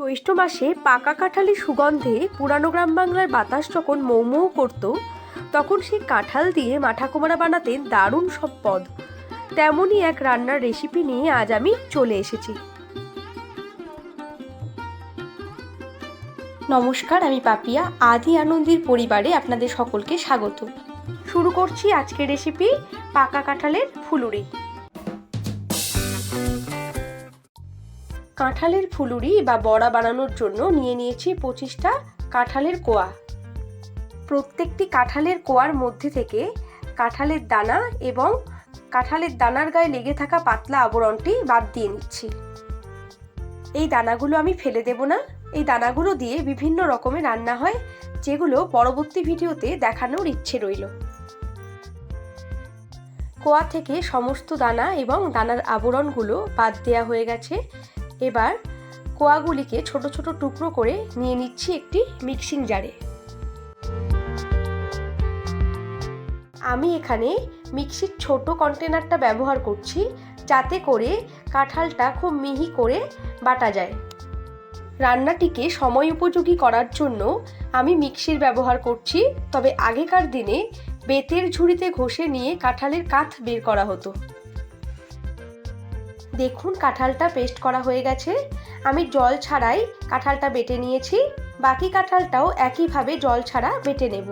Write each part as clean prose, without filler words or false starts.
জ্যৈষ্ঠ মাসে পাকা কাঁঠালের সুগন্ধে পুরানো গ্রাম বাংলার বাতাস যখন মৌ মৌ করত, তখন সেই কাঁঠাল দিয়ে মাঠাকুমারা বানাতেন দারুণ সব পদ। তেমনই এক রান্নার রেসিপি নিয়ে আজ আমি চলে এসেছি। নমস্কার, আমি পাপিয়া। আদি আনন্দের পরিবারে আপনাদের সকলকে স্বাগত। শুরু করছি আজকের রেসিপি, পাকা কাঁঠালের ফুলুরি। কাঁঠালের ফুলুরি বা বড়া বানানোর জন্য নিয়ে নিয়েছি 25টা কাঁঠালের কোয়া। প্রত্যেকটি কাঁঠালের কোয়ার মধ্যে থেকে কাঁঠালের দানা এবং কাঁঠালের দানার গায়ে লেগে থাকা পাতলা আবরণটি বাদ দিয়ে নিচ্ছি। এই দানাগুলো আমি ফেলে দেব না। এই দানাগুলো দিয়ে বিভিন্ন রকমের রান্না হয়, যেগুলো পরবর্তী ভিডিওতে দেখানোর ইচ্ছে রইল। কোয়া থেকে সমস্ত দানা এবং দানার আবরণগুলো বাদ দেওয়া হয়ে গেছে। এবার কোয়াগুলিকে ছোট ছোট টুকরো করে নিয়ে নিচ্ছি একটি মিক্সিং জারে। আমি এখানে মিক্সির ছোট কন্টেনারটা ব্যবহার করছি, যাতে করে কাঁঠালটা খুব মিহি করে বাটা যায়। রান্নাটিকে সময় উপযোগী করার জন্য আমি মিক্সির ব্যবহার করছি, তবে আগেকার দিনে বেতের ঝুড়িতে ঘষে নিয়ে কাঁঠালের কাঠ বের করা হতো। দেখুন, কাঁঠালটা পেস্ট করা হয়ে গেছে। আমি জল ছাড়াই কাঁঠালটা বেটে নিয়েছি। বাকি কাঁঠালটাও একইভাবে জল ছাড়া বেটে নেব।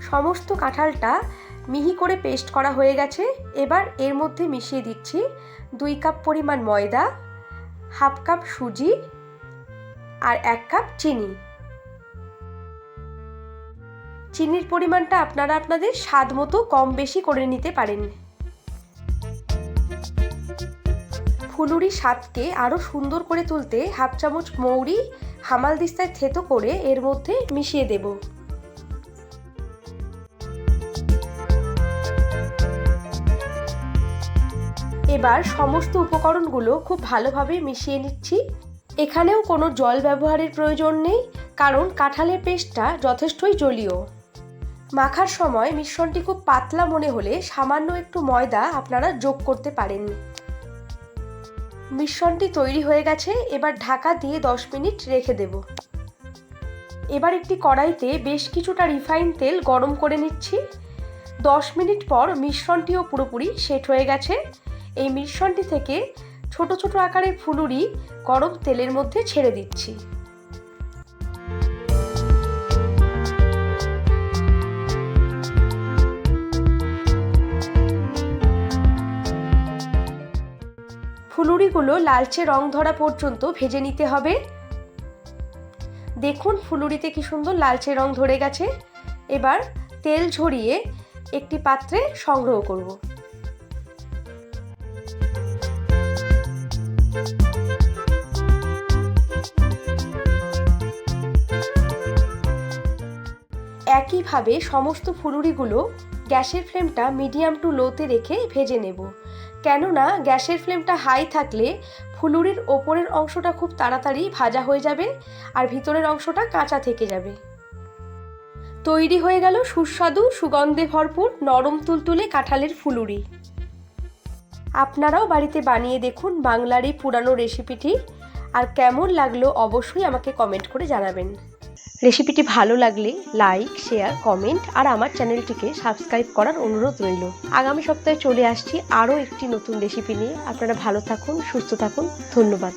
সমস্ত কাঁঠালটা মিহি করে পেস্ট করা হয়ে গেছে। এবার এর মধ্যে মিশিয়ে দিচ্ছি 2 কাপ পরিমাণ ময়দা, হাফ কাপ সুজি আর 1 কাপ চিনি। চিনির পরিমাণটা আপনারা আপনাদের স্বাদ মতো কম বেশি করে নিতে পারেন। ফুলুরি স্বাদকে আরও সুন্দর করে তুলতে হাফ চামচ মৌরি হামালদিস্তায় থেতো করে এর মধ্যে মিশিয়ে দেব। এবার সমস্ত উপকরণগুলো খুব ভালোভাবে মিশিয়ে নিচ্ছি। এখানেও কোনো জল ব্যবহারের প্রয়োজন নেই, কারণ কাঁঠালের পেস্টটা যথেষ্টই জলীয়। মাখার সময় মিশ্রণটি খুব পাতলা মনে হলে সামান্য একটু ময়দা আপনারা যোগ করতে পারেন। মিশ্রণটি তৈরি হয়ে গেছে। এবার ঢাকা দিয়ে 10 মিনিট রেখে দেব। এবার একটি কড়াইতে বেশ কিছুটা রিফাইন তেল গরম করে নিচ্ছি। 10 মিনিট পর মিশ্রণটিও পুরোপুরি সেট হয়ে গেছে। এই মিশ্রণটি থেকে ছোট ছোট আকারের ফুলুরি গরম তেলের মধ্যে ছেড়ে দিচ্ছি। ফুলুরিগুলো লালচে রং ধরা পর্যন্ত ভেজে নিতে হবে। দেখুন, ফুলুরিতে কি সুন্দর লালচে রং ধরে গেছে। এবার তেল ঝরিয়ে একটি পাত্রে সংগ্রহ করব। একইভাবে সমস্ত ফুলুরিগুলো গ্যাসের ফ্লেমটা মিডিয়াম টু লোতে রেখে ভেজে নেব। কেননা গ্যাসের ফ্লেমটা হাই থাকলে ফুলুরির ওপরের অংশটা খুব তাড়াতাড়ি ভাজা হয়ে যাবে আর ভিতরের অংশটা কাঁচা থেকে যাবে। তৈরি হয়ে গেল সুস্বাদু, সুগন্ধে ভরপুর, নরম তুলতুলে কাঁঠালের ফুলুরি। আপনারাও বাড়িতে বানিয়ে দেখুন বাংলার এই পুরানো রেসিপিটি, আর কেমন লাগলো অবশ্যই আমাকে কমেন্ট করে জানাবেন। রেসিপিটি ভালো লাগলে লাইক, শেয়ার, কমেন্ট আর আমার চ্যানেলটিকে সাবস্ক্রাইব করার অনুরোধ রইল। আগামী সপ্তাহে চলে আসছি আরও একটি নতুন রেসিপি নিয়ে। আপনারা ভালো থাকুন, সুস্থ থাকুন। ধন্যবাদ।